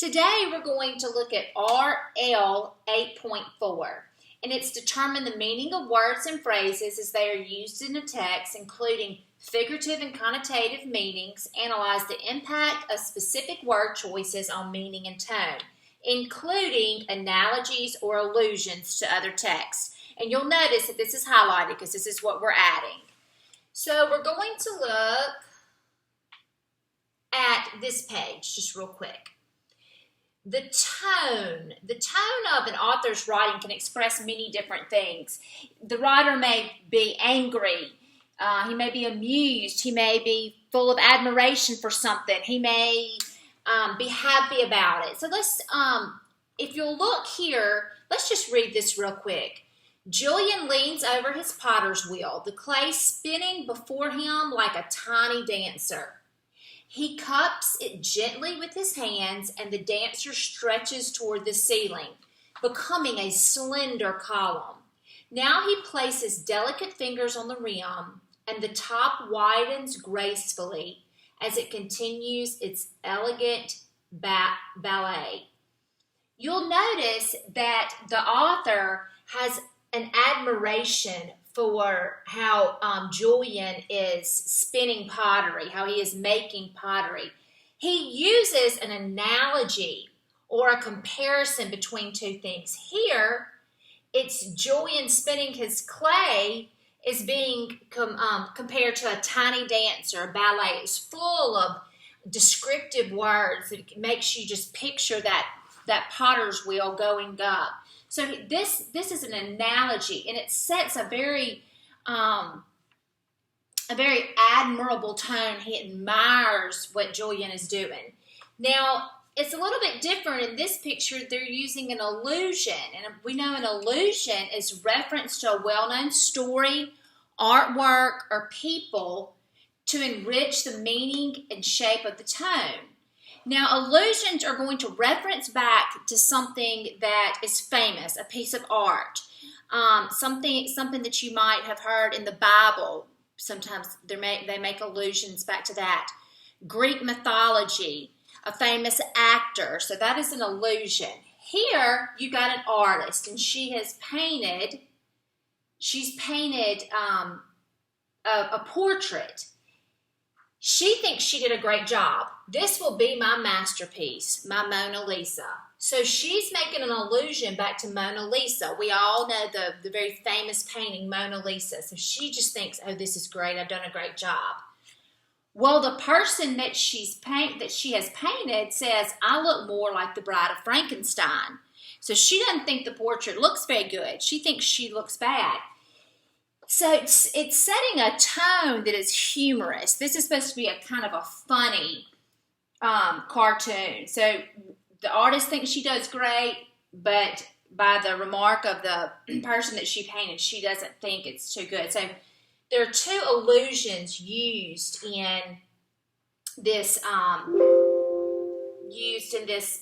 Today we're going to look at RL.8.4, and it's determine the meaning of words and phrases as they are used in a text, including figurative and connotative meanings, analyze the impact of specific word choices on meaning and tone, including analogies or allusions to other texts. And you'll notice that this is highlighted because this is what we're adding. So we're going to look at this page just real quick. The tone of an author's writing can express many different things. The writer may be angry, he may be amused, he may be full of admiration for something, he may be happy about it. So let's, if you'll look here, let's just read this real quick. Julian leans over his potter's wheel, the clay spinning before him like a tiny dancer. He cups it gently with his hands, and the dancer stretches toward the ceiling, becoming a slender column. Now he places delicate fingers on the rim, and the top widens gracefully as it continues its elegant ballet. You'll notice that the author has an admiration for how Julian is spinning pottery, how he is making pottery. He uses an analogy or a comparison between two things. Here, it's Julian spinning his clay is being compared to a tiny dancer, a ballet. It's full of descriptive words that makes you just picture that potter's wheel going up. So this is an analogy, and it sets a very admirable tone. He admires what Julian is doing. Now, it's a little bit different in this picture. They're using an allusion, and we know an allusion is reference to a well-known story, artwork, or people to enrich the meaning and shape of the tone. Now, allusions are going to reference back to something that is famous, a piece of art, something that you might have heard in the Bible. Sometimes they make allusions back to that. Greek mythology, a famous actor, so that is an allusion. Here, you got an artist, and she's painted a portrait. She thinks she did a great job. This will be my masterpiece, my Mona Lisa. So she's making an allusion back to Mona Lisa. We all know the very famous painting, Mona Lisa. So she just thinks, oh, this is great. I've done a great job. Well, the person that she has painted says, I look more like the Bride of Frankenstein. So she doesn't think the portrait looks very good. She thinks she looks bad. So it's setting a tone that is humorous. This is supposed to be a kind of a funny cartoon. So the artist thinks she does great, but by the remark of the person that she painted, she doesn't think it's too good. So there are two allusions used in this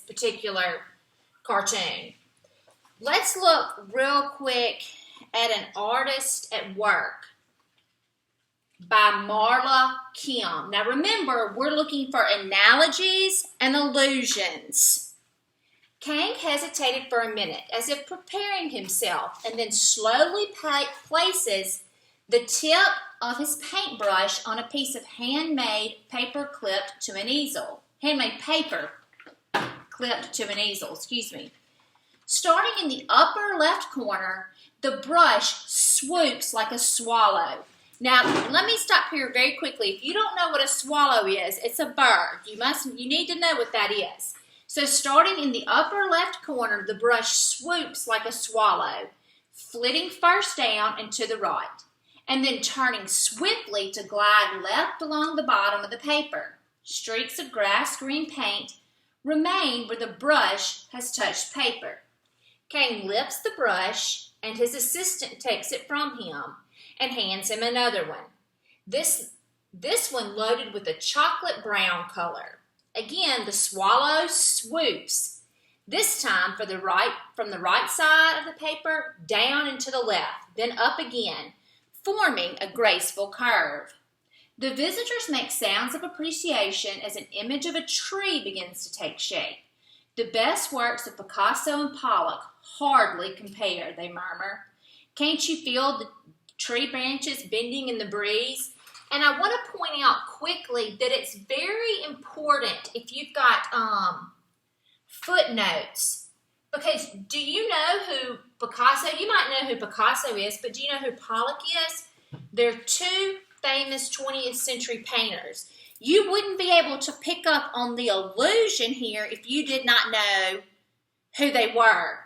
particular cartoon. Let's look real quick at An Artist at Work by Marla Kim. Now remember, we're looking for analogies and allusions. Kang hesitated for a minute, as if preparing himself, and then slowly places the tip of his paintbrush on a piece of handmade paper clipped to an easel. Starting in the upper left corner, the brush swoops like a swallow. Now, let me stop here very quickly. If you don't know what a swallow is, it's a bird. You need to know what that is. So starting in the upper left corner, the brush swoops like a swallow, flitting first down and to the right, and then turning swiftly to glide left along the bottom of the paper. Streaks of grass green paint remain where the brush has touched paper. Kang lifts the brush, and his assistant takes it from him and hands him another one. This one loaded with a chocolate brown color. Again, the swallow swoops, this time from the right side of the paper down and to the left, then up again, forming a graceful curve. The visitors make sounds of appreciation as an image of a tree begins to take shape. The best works of Picasso and Pollock hardly compare, they murmur. Can't you feel the tree branches bending in the breeze? And I want to point out quickly that it's very important if you've got footnotes. Because do you know who Picasso, you might know who Picasso is, but do you know who Pollock is? They're two famous 20th century painters. You wouldn't be able to pick up on the allusion here if you did not know who they were.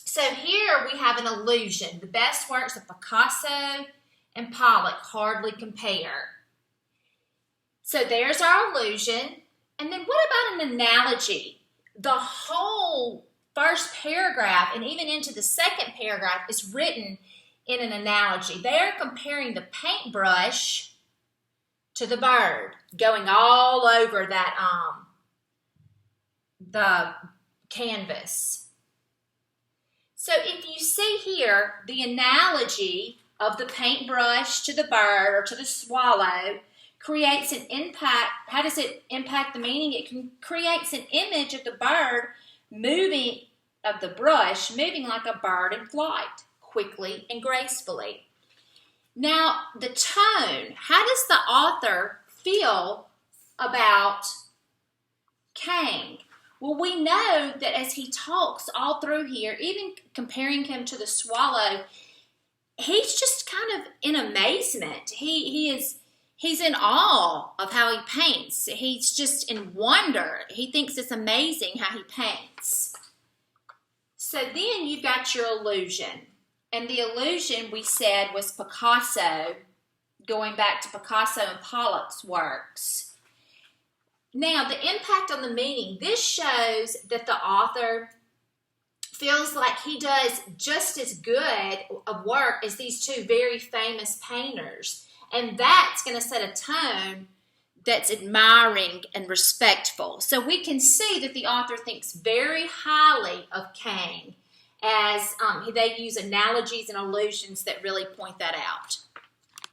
So here we have an allusion. The best works of Picasso and Pollock hardly compare. So there's our allusion. And then what about an analogy? The whole first paragraph and even into the second paragraph is written in an analogy. They're comparing the paintbrush to the bird, going all over that the canvas. So if you see here the analogy of the paintbrush to the bird or to the swallow creates an impact. How does it impact the meaning? It creates an image of the bird moving, of the brush moving like a bird in flight, quickly and gracefully. Now, the tone, how does the author feel about Kang? Well, we know that as he talks all through here, even comparing him to the swallow, he's just kind of in amazement. He's in awe of how he paints. He's just in wonder. He thinks it's amazing how he paints. So then you've got your allusion. And the allusion, we said, was Picasso, going back to Picasso and Pollock's works. Now, the impact on the meaning. This shows that the author feels like he does just as good of work as these two very famous painters. And that's going to set a tone that's admiring and respectful. So we can see that the author thinks very highly of Kang, as they use analogies and allusions that really point that out.